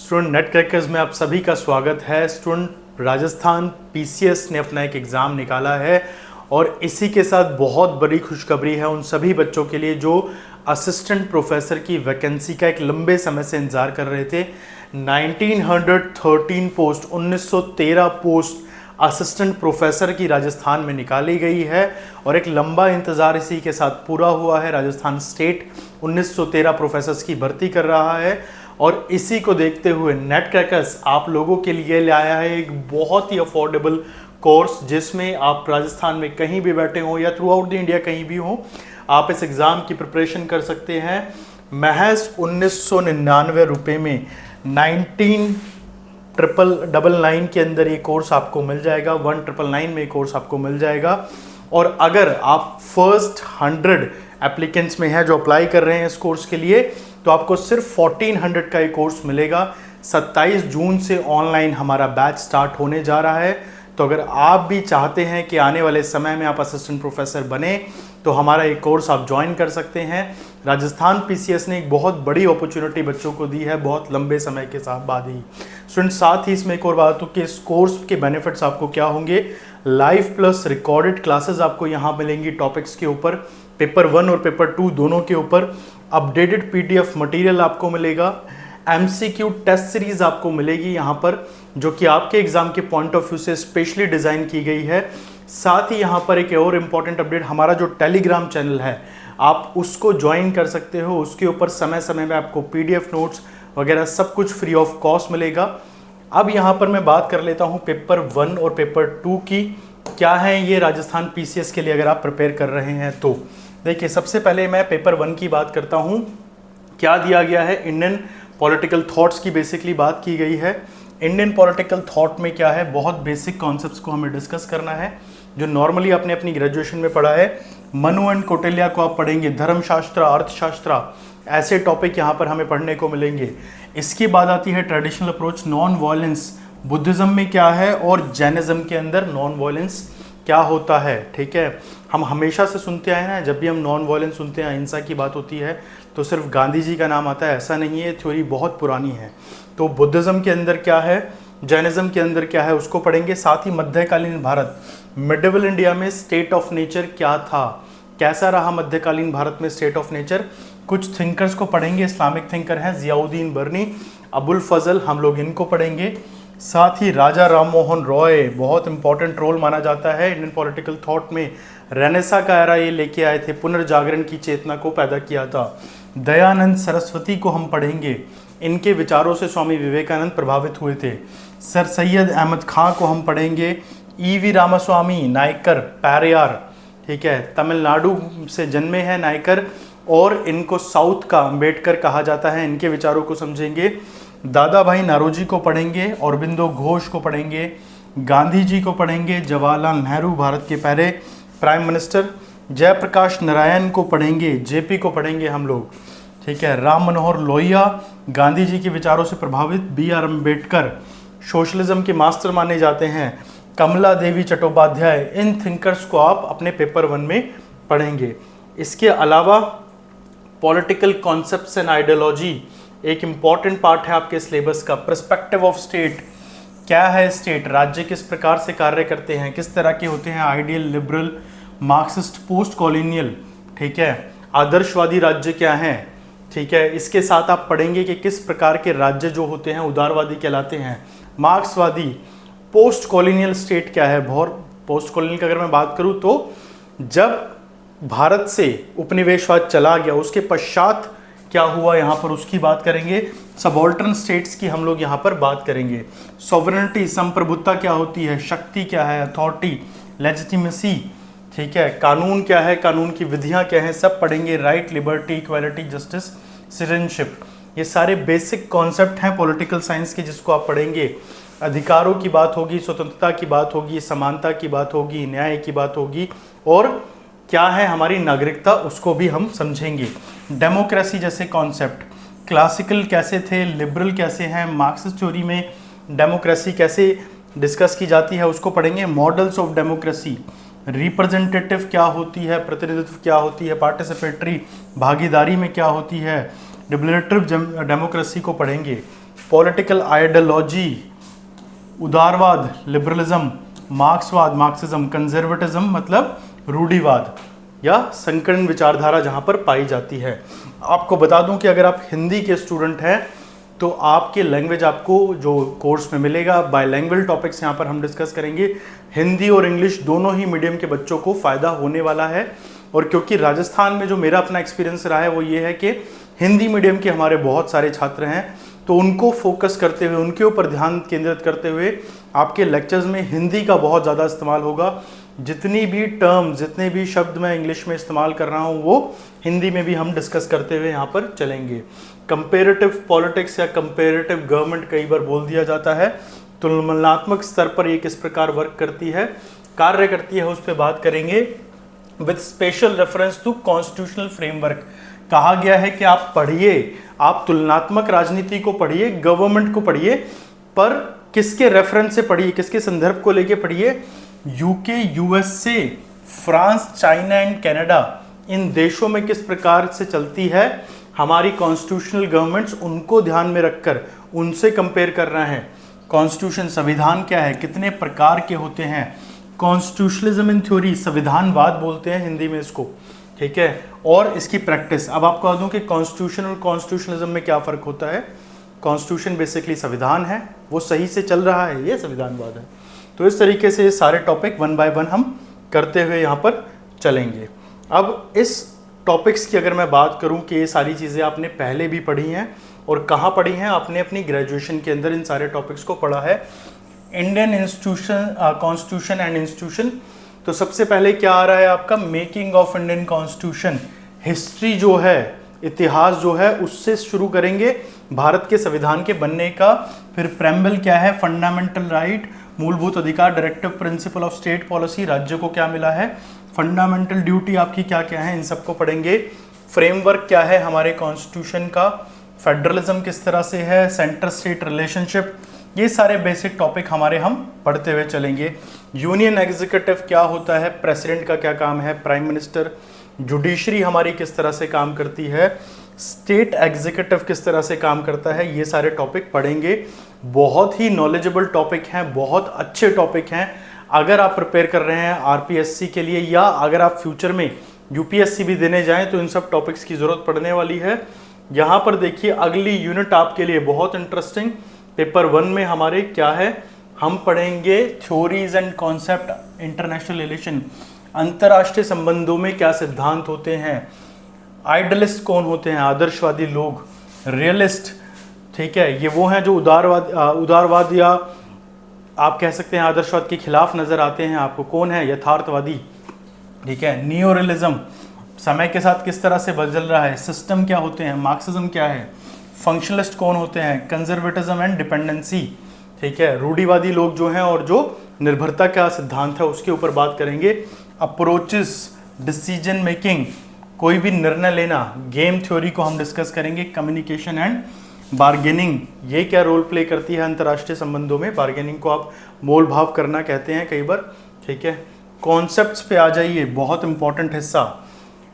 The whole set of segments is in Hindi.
स्टूडेंट नेट क्रैकर्स में आप सभी का स्वागत है। स्टूडेंट राजस्थान पीसीएस ने अपना एक एग्ज़ाम निकाला है और इसी के साथ बहुत बड़ी खुशखबरी है उन सभी बच्चों के लिए जो असिस्टेंट प्रोफेसर की वैकेंसी का एक लंबे समय से इंतज़ार कर रहे थे। 1913 पोस्ट 1913 पोस्ट असिस्टेंट प्रोफेसर की राजस्थान में निकाली गई है और एक लंबा इंतज़ार इसी के साथ पूरा हुआ है। राजस्थान स्टेट 1913 प्रोफेसर्स की भर्ती कर रहा है और इसी को देखते हुए नेट क्रैकर्स आप लोगों के लिए ले आया है एक बहुत ही अफोर्डेबल कोर्स जिसमें आप राजस्थान में कहीं भी बैठे हो या थ्रू आउट द इंडिया कहीं भी हो आप इस एग्ज़ाम की प्रिपरेशन कर सकते हैं। महज 1999 रुपये में 19,999 के अंदर ये कोर्स आपको मिल जाएगा। 1999 में ये कोर्स आपको मिल जाएगा और अगर आप फर्स्ट 100 एप्लीकेंट्स में हैं जो अप्लाई कर रहे हैं इस कोर्स के लिए तो आपको सिर्फ 1400 का ये कोर्स मिलेगा। 27 जून से ऑनलाइन हमारा बैच स्टार्ट होने जा रहा है। तो अगर आप भी चाहते हैं कि आने वाले समय में आप असिस्टेंट प्रोफेसर बने तो हमारा एक कोर्स आप ज्वाइन कर सकते हैं। राजस्थान पीसीएस ने एक बहुत बड़ी अपॉर्चुनिटी बच्चों को दी है बहुत लंबे समय के साथ बाद ही। स्टूडेंट साथ ही इसमें एक और बात हो कि इस कोर्स के बेनिफिट्स आपको क्या होंगे। लाइव प्लस रिकॉर्डेड क्लासेस आपको यहाँ मिलेंगी टॉपिक्स के ऊपर, पेपर 1 और पेपर 2 दोनों के ऊपर। अपडेटेड पीडीएफ मटेरियल आपको मिलेगा। एमसीक्यू टेस्ट सीरीज आपको मिलेगी यहाँ पर जो कि आपके एग्जाम के पॉइंट ऑफ व्यू से स्पेशली डिज़ाइन की गई है। साथ ही यहाँ पर एक और इम्पॉर्टेंट अपडेट, हमारा जो टेलीग्राम चैनल है आप उसको ज्वाइन कर सकते हो। उसके ऊपर समय समय में आपको पीडीएफ नोट्स वगैरह सब कुछ फ्री ऑफ कॉस्ट मिलेगा। अब यहाँ पर मैं बात कर लेता हूँ पेपर 1 और पेपर 2 की। क्या है ये राजस्थान पीसीएस के लिए अगर आप प्रिपेयर कर रहे हैं तो देखिए, सबसे पहले मैं पेपर 1 की बात करता हूँ। क्या दिया गया है, इंडियन पॉलिटिकल थॉट्स की बेसिकली बात की गई है। इंडियन पॉलिटिकल थॉट में क्या है, बहुत बेसिक कॉन्सेप्ट्स को हमें डिस्कस करना है जो नॉर्मली आपने अपनी ग्रेजुएशन में पढ़ा है। मनु एंड कौटिल्य को आप पढ़ेंगे, धर्मशास्त्र, अर्थशास्त्र, ऐसे टॉपिक यहाँ पर हमें पढ़ने को मिलेंगे। इसके बाद आती है traditional approach, non violence Buddhism में क्या है और जैनिज्म के अंदर नॉन वायलेंस क्या होता है। ठीक है, हम हमेशा से सुनते आए ना, जब भी हम नॉन वायलेंस सुनते हैं, अहिंसा की बात होती है तो सिर्फ गांधी जी का नाम आता है, ऐसा नहीं है, थ्योरी बहुत पुरानी है। तो बुद्धिज्म के अंदर क्या है, जैनिज्म के अंदर क्या है उसको पढ़ेंगे। साथ ही मध्यकालीन भारत, मिडिवल इंडिया में स्टेट ऑफ नेचर क्या था, कैसा रहा मध्यकालीन भारत में स्टेट ऑफ नेचर। कुछ थिंकर्स को पढ़ेंगे, इस्लामिक थिंकर हैं ज़ियाउद्दीन बर्नी, अबुल फजल, हम लोग इनको पढ़ेंगे। साथ ही राजा राम मोहन रॉय, बहुत इंपॉर्टेंट रोल माना जाता है इंडियन पॉलिटिकल थॉट में। रेनेसा का एरा ये लेके आए थे, पुनर्जागरण की चेतना को पैदा किया था। दयानंद सरस्वती को हम पढ़ेंगे, इनके विचारों से स्वामी विवेकानंद प्रभावित हुए थे। सर सैयद अहमद खां को हम पढ़ेंगे। ईवी रामास्वामी नायकर, पैरियार, ठीक है, तमिलनाडु से जन्मे हैं नायकर और इनको साउथ का अंबेडकर कहा जाता है, इनके विचारों को समझेंगे। दादा भाई नारोजी को पढ़ेंगे, औरबिंदो घोष को पढ़ेंगे, गांधी जी को पढ़ेंगे, जवाहरलाल नेहरू भारत के पहले प्राइम मिनिस्टर, जयप्रकाश नारायण को पढ़ेंगे, जेपी को पढ़ेंगे हम लोग। ठीक है, राम मनोहर लोहिया गांधी जी के विचारों से प्रभावित, बी आर अम्बेडकर सोशलिज्म के मास्टर माने जाते हैं, कमला देवी चट्टोपाध्याय, इन थिंकर्स को आप अपने पेपर 1 में पढ़ेंगे। इसके अलावा पॉलिटिकल कॉन्सेप्ट्स एंड आइडियोलॉजी एक इम्पॉर्टेंट पार्ट है आपके सिलेबस का। पर्सपेक्टिव ऑफ स्टेट, क्या है स्टेट, राज्य किस प्रकार से कार्य करते हैं, किस तरह के होते हैं, ideal, liberal, Marxist, post colonial, ठीक है, आदर्शवादी राज्य क्या हैं। ठीक है, इसके साथ आप पढ़ेंगे कि किस प्रकार के राज्य जो होते हैं उदारवादी कहलाते हैं, मार्क्सवादी। पोस्ट कॉलोनियल स्टेट क्या है, पोस्ट कॉलोनियल की अगर मैं बात करूं तो जब भारत से उपनिवेशवाद चला गया उसके पश्चात क्या हुआ यहाँ पर उसकी बात करेंगे। सबऑल्टर्न स्टेट्स की हम लोग यहाँ पर बात करेंगे। सॉवरेनिटी, संप्रभुता क्या होती है, शक्ति क्या है, अथॉरिटी, लेजिटिमेसी, ठीक है, कानून क्या है, कानून की विधियाँ क्या हैं, सब पढ़ेंगे। Right, liberty, equality, justice, citizenship, ये सारे बेसिक कॉन्सेप्ट हैं पॉलिटिकल साइंस के जिसको आप पढ़ेंगे। अधिकारों की बात होगी, स्वतंत्रता की बात होगी, समानता की बात होगी, न्याय की बात होगी और क्या है हमारी नागरिकता उसको भी हम समझेंगे। डेमोक्रेसी जैसे कॉन्सेप्ट, क्लासिकल कैसे थे, लिबरल कैसे हैं, मार्क्सिस्ट थ्योरी में डेमोक्रेसी कैसे डिस्कस की जाती है उसको पढ़ेंगे। मॉडल्स ऑफ डेमोक्रेसी, रिप्रेजेंटेटिव क्या होती है, प्रतिनिधित्व क्या होती है, पार्टिसिपेटरी भागीदारी में क्या होती है, डिलिबरेटिव डेमोक्रेसी को पढ़ेंगे। पॉलिटिकल आइडियोलॉजी, उदारवाद लिबरलिज्म, मार्क्सवाद मार्क्सिज्म, कंजर्वेटिज्म मतलब रूढ़िवाद या संकीर्ण विचारधारा जहां पर पाई जाती है। आपको बता दूं कि अगर आप हिंदी के स्टूडेंट हैं तो आपके लैंग्वेज आपको जो कोर्स में मिलेगा, बायलैंग्वेज टॉपिक्स यहाँ पर हम डिस्कस करेंगे। हिंदी और इंग्लिश दोनों ही मीडियम के बच्चों को फ़ायदा होने वाला है। और क्योंकि राजस्थान में जो मेरा अपना एक्सपीरियंस रहा है वो ये है कि हिंदी मीडियम के हमारे बहुत सारे छात्र हैं, तो उनको फोकस करते हुए, उनके ऊपर ध्यान केंद्रित करते हुए आपके लेक्चर्स में हिंदी का बहुत ज़्यादा इस्तेमाल होगा। जितनी भी टर्म, जितने भी शब्द मैं इंग्लिश में इस्तेमाल कर रहा हूँ वो हिंदी में भी हम डिस्कस करते हुए यहाँ पर चलेंगे। कंपेरेटिव पॉलिटिक्स या कंपेरेटिव गवर्नमेंट कई बार बोल दिया जाता है, तुलनात्मक स्तर पर ये किस प्रकार वर्क करती है, कार्य करती है, उस पर बात करेंगे। With special reference to constitutional framework कहा गया है कि आप पढ़िए, आप तुलनात्मक राजनीति को पढ़िए, गवर्नमेंट को पढ़िए, पर किसके रेफरेंस से पढ़िए, किसके संदर्भ को लेके पढ़िए। UK, USA, France, China and Canada, इन देशों में किस प्रकार से चलती है हमारी कॉन्स्टिट्यूशनल गवर्नमेंट्स, उनको ध्यान में रखकर उनसे कंपेयर करना है। कॉन्स्टिट्यूशन, संविधान क्या है, कितने प्रकार के होते हैं। कॉन्स्टिट्यूशनलिज्म इन थ्योरी, संविधानवाद बोलते हैं हिंदी में इसको, ठीक है। और इसकी प्रैक्टिस, अब आपको बता दूं कि कॉन्स्टिट्यूशन और कॉन्स्टिट्यूशनलिज्म में क्या फ़र्क होता है। कॉन्स्टिट्यूशन बेसिकली संविधान है, वो सही से चल रहा है, ये संविधानवाद है। तो इस तरीके से ये सारे टॉपिक वन बाय वन हम करते हुए यहाँ पर चलेंगे। अब इस टॉपिक्स की अगर मैं बात करूँ कि ये सारी चीज़ें आपने पहले भी पढ़ी हैं और कहाँ पढ़ी हैं, आपने अपनी ग्रेजुएशन के अंदर इन सारे टॉपिक्स को पढ़ा है। Indian institution, constitution and institution, तो सबसे पहले क्या आ रहा है आपका, making of Indian constitution. History जो है, इतिहास जो है, उससे शुरू करेंगे भारत के संविधान के बनने का। फिर प्रेम्बल क्या है, फंडामेंटल राइट, मूलभूत अधिकार, directive principle of state policy, राज्य को क्या मिला है, फंडामेंटल ड्यूटी आपकी क्या क्या है, इन सबको पढ़ेंगे। फ्रेमवर्क क्या है हमारे कॉन्स्टिट्यूशन का, फेडरलिज्म किस तरह से है, सेंटर स्टेट रिलेशनशिप, ये सारे बेसिक टॉपिक हमारे हम पढ़ते हुए चलेंगे। यूनियन एग्जीक्यूटिव क्या होता है, प्रेसिडेंट का क्या काम है, प्राइम मिनिस्टर, जुडिशरी हमारी किस तरह से काम करती है, स्टेट एग्जीक्यूटिव किस तरह से काम करता है, ये सारे टॉपिक पढ़ेंगे। बहुत ही नॉलेजेबल टॉपिक हैं, बहुत अच्छे टॉपिक हैं। अगर आप प्रिपेयर कर रहे हैं आरपीएससी के लिए या अगर आप फ्यूचर में यूपीएससी भी देने जाएं तो इन सब टॉपिक्स की ज़रूरत पड़ने वाली है। यहाँ पर देखिए अगली यूनिट आपके लिए बहुत इंटरेस्टिंग, पेपर 1 में हमारे क्या है, हम पढ़ेंगे theories and concept international relation, अंतर्राष्ट्रीय संबंधों में क्या सिद्धांत होते हैं, आइडियलिस्ट कौन होते हैं, आदर्शवादी लोग, रियलिस्ट, ठीक है, ये वो हैं जो उदारवाद या आप कह सकते हैं आदर्शवाद के खिलाफ नजर आते हैं आपको, कौन है, यथार्थवादी, ठीक है, नियो रियलिज्म, समय के साथ किस तरह से बदल रहा है, सिस्टम क्या होते हैं, मार्क्सिज्म क्या है, फंक्शनलिस्ट कौन होते हैं, कंजर्वेटिज्म एंड डिपेंडेंसी, ठीक है, रूढ़िवादी लोग जो हैं और जो निर्भरता का सिद्धांत है उसके ऊपर बात करेंगे। अप्रोचेस, डिसीजन मेकिंग, कोई भी निर्णय लेना, गेम थ्योरी को हम डिस्कस करेंगे। कम्युनिकेशन एंड बार्गेनिंग, ये क्या रोल प्ले करती है अंतर्राष्ट्रीय संबंधों में, बार्गेनिंग को आप मोल भाव करना कहते हैं कई बार, ठीक है। कॉन्सेप्ट्स पे आ जाइए, बहुत इंपॉर्टेंट हिस्सा,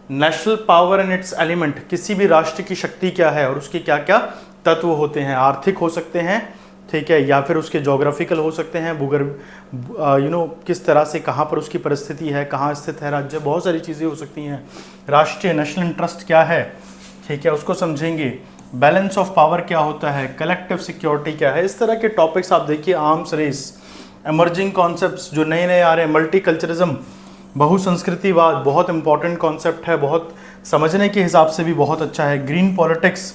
national power and it's element, किसी भी राष्ट्र की शक्ति क्या है और उसके क्या क्या तत्व होते हैं, आर्थिक हो सकते हैं, ठीक है, या फिर उसके जोग्राफिकल हो सकते हैं, भूगर्भ किस तरह से कहाँ पर उसकी परिस्थिति है, कहाँ स्थित है राज्य, बहुत सारी चीज़ें हो सकती हैं। राष्ट्रीय नेशनल इंटरेस्ट क्या है, ठीक है, उसको समझेंगे। बैलेंस ऑफ पावर क्या होता है, कलेक्टिव सिक्योरिटी क्या है, इस तरह के टॉपिक्स आप देखिए। आर्म्स रेस, एमर्जिंग कॉन्सेप्ट्स जो नए नए आ रहे हैं, मल्टीकल्चरिज्म, बहुसंस्कृतिवाद, बहुत इंपॉर्टेंट कॉन्सेप्ट है, बहुत समझने के हिसाब से भी बहुत अच्छा है। ग्रीन पॉलिटिक्स,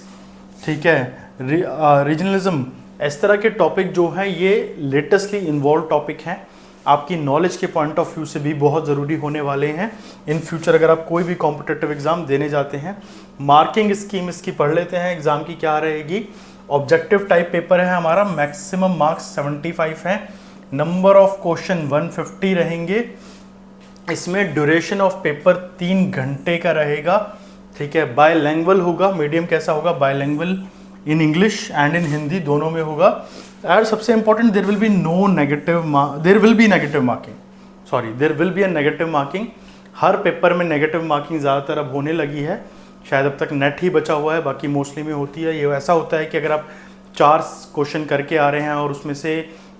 ठीक है, रीजनलिज्म, इस तरह के टॉपिक जो हैं ये लेटेस्टली इन्वॉल्व टॉपिक हैं, आपकी नॉलेज के पॉइंट ऑफ व्यू से भी बहुत ज़रूरी होने वाले हैं इन फ्यूचर अगर आप कोई भी कॉम्पिटिटिव एग्जाम देने जाते हैं। मार्किंग स्कीम इसकी पढ़ लेते हैं, एग्जाम की क्या रहेगी। ऑब्जेक्टिव टाइप पेपर है हमारा, मैक्सिमम मार्क्स 75 हैं, नंबर ऑफ क्वेश्चन 150 रहेंगे, इसमें ड्यूरेशन ऑफ पेपर 3 घंटे का रहेगा, ठीक है। बायलैंग्वेज होगा, मीडियम कैसा होगा, bilingual, in English and in Hindi दोनों में होगा। और सबसे important, there will be no negative, there will be negative marking, sorry there will be a negative marking. हर पेपर में नेगेटिव मार्किंग ज़्यादातर अब होने लगी है, शायद अब तक नेट ही बचा हुआ है, बाकी मोस्टली में होती है। ये ऐसा होता है कि अगर आप 4 क्वेश्चन करके आ रहे हैं और उसमें से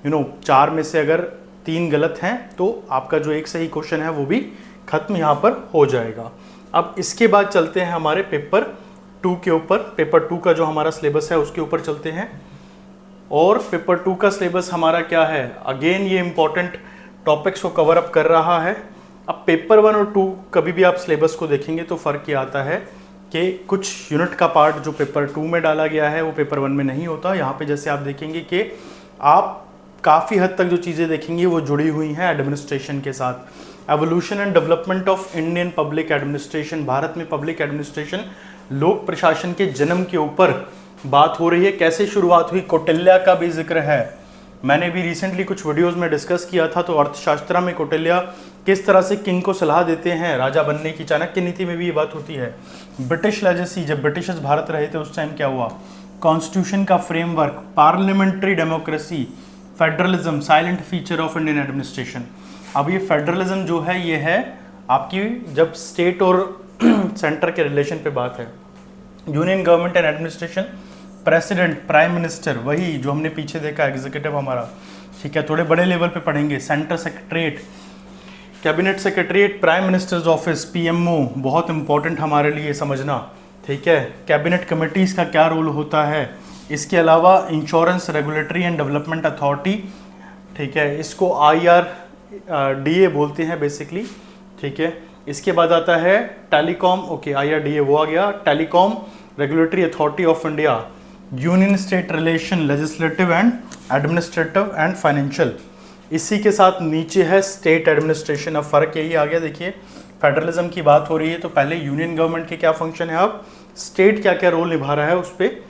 4 में से अगर 3 गलत हैं तो आपका जो एक सही क्वेश्चन है वो भी खत्म यहाँ पर हो जाएगा। अब इसके बाद चलते हैं हमारे पेपर 2 के ऊपर। पेपर 2 का जो हमारा सिलेबस है उसके ऊपर चलते हैं। और पेपर 2 का सिलेबस हमारा क्या है, अगेन ये इंपॉर्टेंट टॉपिक्स को कवर अप कर रहा है। अब पेपर 1 और 2 कभी भी आप सिलेबस को देखेंगे तो फ़र्क ये आता है कि कुछ यूनिट का पार्ट जो पेपर 2 में डाला गया है वो पेपर 1 में नहीं होता। यहाँ पे जैसे आप देखेंगे कि आप काफ़ी हद तक जो चीज़ें देखेंगे वो जुड़ी हुई हैं एडमिनिस्ट्रेशन के साथ। Evolution and development of Indian public administration, Bharat में पब्लिक एडमिनिस्ट्रेशन लोक प्रशासन के जन्म के ऊपर बात हो रही है। कैसे शुरुआत हुई, कौटिल्य का भी जिक्र है। मैंने भी रिसेंटली कुछ वीडियोस में डिस्कस किया था, तो अर्थशास्त्र में कौटिल्य किस तरह से किंग को सलाह देते हैं राजा बनने की, चाणक्य नीति में भी ये बात होती है। ब्रिटिश लेजेसी, जब ब्रिटिशर्स भारत रहे थे उस टाइम क्या हुआ, कॉन्स्टिट्यूशन का framework, parliamentary democracy, federalism, silent feature of Indian administration. अब ये फेडरलिज्म जो है ये है आपकी जब स्टेट और सेंटर के रिलेशन पे बात है। Union government and administration, president, prime minister, वही जो हमने पीछे देखा एग्जीक्यूटिव हमारा, ठीक है, थोड़े बड़े लेवल पे पढ़ेंगे। Centre secretariat, cabinet secretariat, prime minister's office, PMO, बहुत इंपॉर्टेंट हमारे लिए समझना, ठीक है। कैबिनेट कमिटीज का क्या रोल होता है। इसके अलावा insurance regulatory and development authority, ठीक है, इसको IRDA बोलते हैं बेसिकली, ठीक है। इसके बाद आता है टेलीकॉम, ओके IRDA वो आ गया, telecom regulatory authority of India, union state relation, legislative and administrative and financial. इसी के साथ नीचे है स्टेट एडमिनिस्ट्रेशन। अब फर्क यही आ गया, देखिए फेडरलिज्म की बात हो रही है तो पहले यूनियन गवर्नमेंट के क्या फंक्शन है, अब स्टेट क्या क्या रोल निभा रहा है उस पर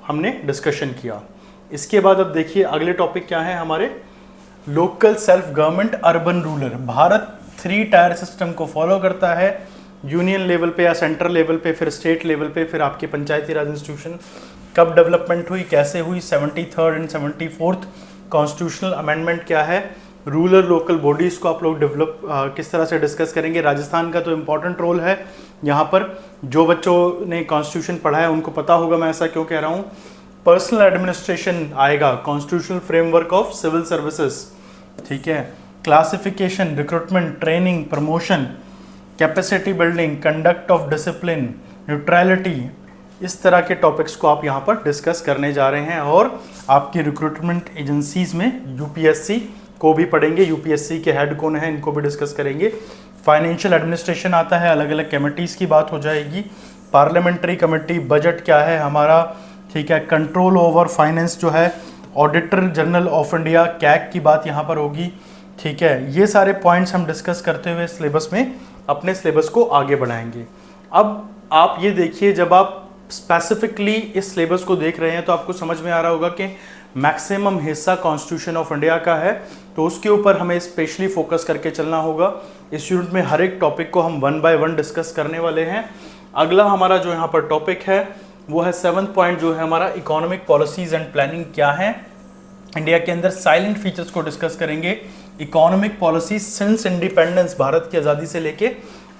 हमने डिस्कशन किया। इसके बाद अब देखिए अगले टॉपिक क्या है हमारे, local self government, urban rural. Bharat 3 tier system को फॉलो करता है, यूनियन लेवल पे या सेंट्रल लेवल पे, फिर स्टेट लेवल पे, फिर आपके पंचायती राज इंस्टीट्यूशन। कब डेवलपमेंट हुई, कैसे हुई, 73rd and 74th constitutional amendment क्या है, रूरल लोकल बॉडीज़ को आप लोग डेवलप किस तरह से डिस्कस करेंगे। राजस्थान का तो इम्पॉर्टेंट रोल है यहाँ पर, जो बच्चों ने कॉन्स्टिट्यूशन पढ़ा है उनको पता होगा मैं ऐसा क्यों कह रहा हूँ। पर्सनल एडमिनिस्ट्रेशन आएगा, constitutional framework of civil services, ठीक है। Classification, recruitment, training, promotion, capacity building, conduct of discipline, neutrality, इस तरह के टॉपिक्स को आप यहाँ पर डिस्कस करने जा रहे हैं। और आपकी रिक्रूटमेंट एजेंसीज में यूपीएससी को भी पढ़ेंगे, यूपीएससी के हेड कौन है इनको भी डिस्कस करेंगे। फाइनेंशियल एडमिनिस्ट्रेशन आता है, अलग अलग कमेटीज़ की बात हो जाएगी। पार्लियामेंट्री कमेटी, बजट क्या है हमारा, ठीक है। कंट्रोल ओवर फाइनेंस जो है, auditor general of India, CAG की बात यहाँ पर होगी, ठीक है। ये सारे पॉइंट्स हम डिस्कस करते हुए सिलेबस में अपने सिलेबस को आगे बढ़ाएंगे। अब आप ये देखिए, जब आप स्पेसिफिकली इस सिलेबस को देख रहे हैं तो आपको समझ में आ रहा होगा कि मैक्सिमम हिस्सा कॉन्स्टिट्यूशन ऑफ इंडिया का है, तो उसके ऊपर हमें स्पेशली फोकस करके चलना होगा। इस यूनिट में हर एक टॉपिक को हम 1 बाय 1 डिस्कस करने वाले हैं। अगला हमारा जो यहाँ पर टॉपिक है वो है 7th पॉइंट, जो है हमारा इकोनॉमिक पॉलिसीज एंड प्लानिंग क्या है इंडिया के अंदर। साइलेंट फीचर्स को डिस्कस करेंगे। Economic policies since independence, Bharat की आज़ादी से लेके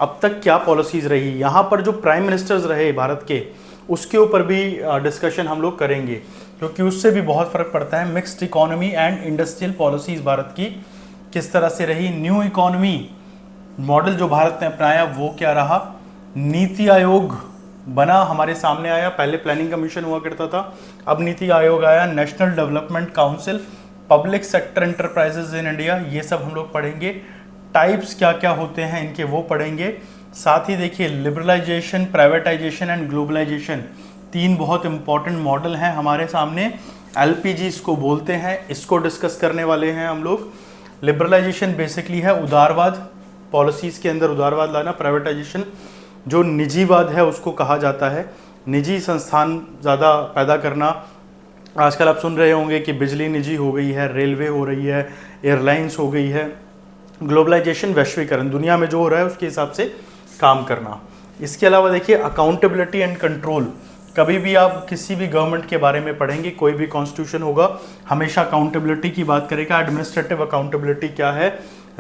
अब तक क्या पॉलिसीज रही, यहाँ पर जो प्राइम मिनिस्टर्स रहे भारत के उसके ऊपर भी डिस्कशन हम लोग करेंगे, क्योंकि उससे भी बहुत फ़र्क पड़ता है। Mixed economy and industrial policies Bharat की किस तरह से रही, न्यू इकोनॉमी मॉडल जो भारत ने अपनाया वो क्या रहा, नीति आयोग बना हमारे सामने आया, पहले प्लानिंग कमीशन हुआ करता था, अब नीति आयोग आया, national development council, public sector enterprises in India, ये सब हम लोग पढ़ेंगे। टाइप्स क्या क्या होते हैं इनके वो पढ़ेंगे। साथ ही देखिए लिबरलाइजेशन, प्राइवेटाइजेशन एंड ग्लोबलाइजेशन, 3 बहुत इंपॉर्टेंट मॉडल हैं हमारे सामने। एलपीजी इसको बोलते हैं, इसको डिस्कस करने वाले हैं हम लोग। लिबरलाइजेशन बेसिकली है उदारवाद, पॉलिसीज़ के अंदर उदारवाद लाना। प्राइवेटाइजेशन जो निजीवाद है उसको कहा जाता है, निजी संस्थान ज़्यादा पैदा करना। आजकल आप सुन रहे होंगे कि बिजली निजी हो गई है, रेलवे हो रही है, एयरलाइंस हो गई है। ग्लोबलाइजेशन वैश्वीकरण, दुनिया में जो हो रहा है उसके हिसाब से काम करना। इसके अलावा देखिए अकाउंटेबिलिटी एंड कंट्रोल, कभी भी आप किसी भी गवर्नमेंट के बारे में पढ़ेंगे, कोई भी कॉन्स्टिट्यूशन होगा हमेशा अकाउंटेबिलिटी की बात करेगा। एडमिनिस्ट्रेटिव अकाउंटेबिलिटी क्या है,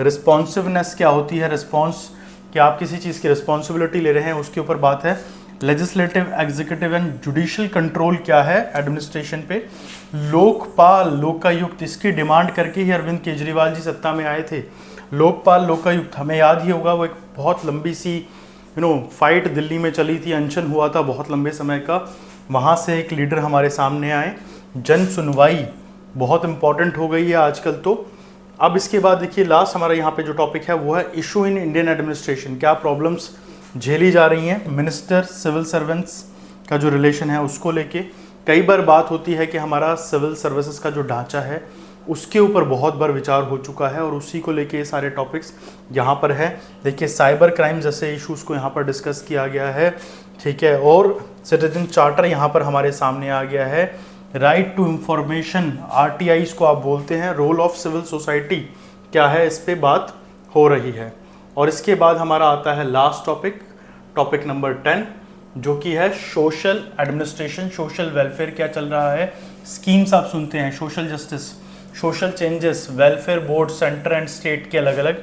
रिस्पॉन्सिवनेस क्या होती है, रिस्पॉन्स क्या आप किसी चीज़ की रिस्पॉन्सिबिलिटी ले रहे हैं उसके ऊपर बात है। Legislative, executive and judicial control क्या है एडमिनिस्ट्रेशन पे, लोकपाल, लोकायुक्त, इसकी डिमांड करके ही अरविंद केजरीवाल जी सत्ता में आए थे। लोकपाल, लोकायुक्त, हमें याद ही होगा वो एक बहुत लंबी सी फाइट दिल्ली में चली थी, अनशन हुआ था बहुत लंबे समय का, वहाँ से एक लीडर हमारे सामने आए। जन सुनवाई बहुत इंपॉर्टेंट हो गई है आजकल। तो अब इसके बाद देखिए लास्ट हमारा यहाँ पे जो टॉपिक है वो है इशू इन इंडियन एडमिनिस्ट्रेशन, क्या प्रॉब्लम्स झेली जा रही हैं मिनिस्टर सिविल सर्वेंट्स का जो रिलेशन है उसको लेके। कई बार बात होती है कि हमारा सिविल सर्विसेज का जो ढांचा है उसके ऊपर बहुत बार विचार हो चुका है और उसी को लेके ये सारे टॉपिक्स यहाँ पर है। देखिए साइबर क्राइम जैसे इश्यूज़ को यहाँ पर डिस्कस किया गया है, ठीक है, और सिटीजन चार्टर यहाँ पर हमारे सामने आ गया है। राइट टू इंफॉर्मेशन, RTI इसको आप बोलते हैं, रोल ऑफ सिविल सोसाइटी क्या है, इस पे बात हो रही है। और इसके बाद हमारा आता है लास्ट टॉपिक, टॉपिक नंबर 10, जो कि है सोशल एडमिनिस्ट्रेशन, सोशल वेलफेयर क्या चल रहा है, स्कीम्स आप सुनते हैं, social justice, social changes, welfare board centre and state के अलग अलग,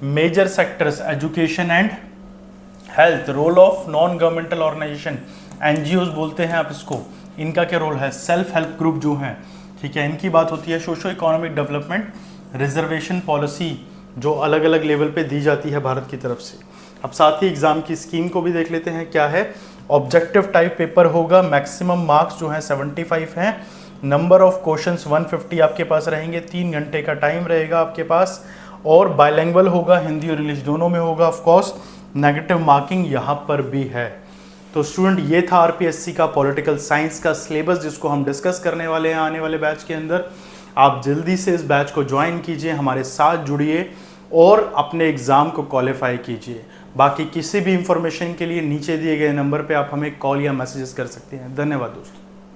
major sectors, education and health, role of non governmental organisation, NGOs बोलते हैं आप इसको, इनका क्या रोल है, सेल्फ हेल्प ग्रुप जो हैं, ठीक है, इनकी बात होती है, socio economic development, reservation policy जो अलग अलग लेवल पे दी जाती है भारत की तरफ से। अब साथ ही एग्जाम की स्कीम को भी देख लेते हैं क्या है। ऑब्जेक्टिव टाइप पेपर होगा, मैक्सिमम मार्क्स जो हैं 75 हैं, नंबर ऑफ क्वेश्चंस 150 आपके पास रहेंगे, 3 घंटे का टाइम रहेगा आपके पास, और बायलैंग्वेज होगा, हिंदी और इंग्लिश दोनों में होगा। ऑफ कोर्स नेगेटिव मार्किंग यहाँ पर भी है। तो स्टूडेंट ये था RPSC का पॉलिटिकल साइंस का सिलेबस जिसको हम डिस्कस करने वाले हैं आने वाले बैच के अंदर। आप जल्दी से इस बैच को ज्वाइन कीजिए, हमारे साथ जुड़िए और अपने एग्ज़ाम को क्वालिफाई कीजिए। बाकी किसी भी इंफॉर्मेशन के लिए नीचे दिए गए नंबर पे आप हमें कॉल या मैसेजेस कर सकते हैं। धन्यवाद दोस्तों।